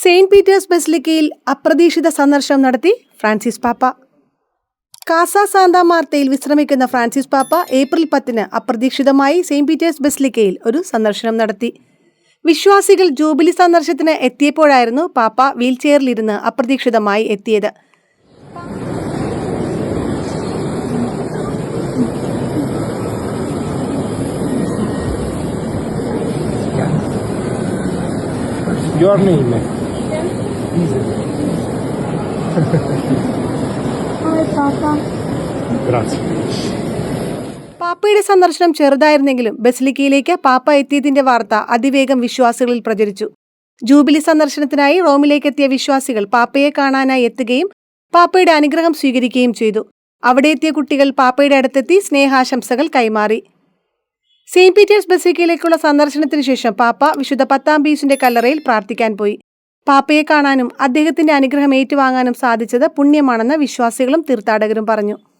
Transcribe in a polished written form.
Saint Peter's ബസിലിക്കയിൽ അപ്രതീക്ഷിത സന്ദർശനം നടത്തി ഫ്രാൻസിസ് പാപ്പ. കാസ സാന്താ മാർത്തയിൽ വിശ്രമിക്കുന്ന ഫ്രാൻസിസ് പാപ്പ ഏപ്രിൽ 10 അപ്രതീക്ഷിതമായി സെയിന്റ് പീറ്റേഴ്സ് ബസിലിക്കയിൽ ഒരു സന്ദർശനം നടത്തി. വിശ്വാസികൾ ജൂബിലി സന്ദർശനത്തിന് എത്തിയപ്പോഴായിരുന്നു പാപ്പ വീൽചെയറിലിരുന്ന് അപ്രതീക്ഷിതമായി എത്തിയത്. Your name? Hi, Papa. Grazie. പാപ്പയുടെ സന്ദർശനം ചെറുതായിരുന്നെങ്കിലും ബസിലിക്കയിലേക്ക് പാപ്പ എത്തിയതിന്റെ വാർത്ത അതിവേഗം വിശ്വാസികളിൽ പ്രചരിച്ചു. ജൂബിലി സന്ദർശനത്തിനായി റോമിലേക്ക് എത്തിയ വിശ്വാസികൾ പാപ്പയെ കാണാനായി എത്തുകയും പാപ്പയുടെ അനുഗ്രഹം സ്വീകരിക്കുകയും ചെയ്തു. അവിടെ എത്തിയ കുട്ടികൾ പാപ്പയുടെ അടുത്തെത്തി സ്നേഹാശംസകൾ കൈമാറി. സെയിന്റ് പീറ്റേഴ്സ് ബസിലിക്കയിലേക്കുള്ള സന്ദർശനത്തിന് ശേഷം പാപ്പ വിശുദ്ധ 10 പീസിന്റെ കല്ലറയിൽ പ്രാർത്ഥിക്കാൻ പോയി. പാപ്പയെ കാണാനും അദ്ദേഹത്തിന്റെ അനുഗ്രഹം ഏറ്റുവാങ്ങാനും സാധിച്ചത് പുണ്യമാണെന്ന് വിശ്വാസികളും തീർത്ഥാടകരും പറഞ്ഞു.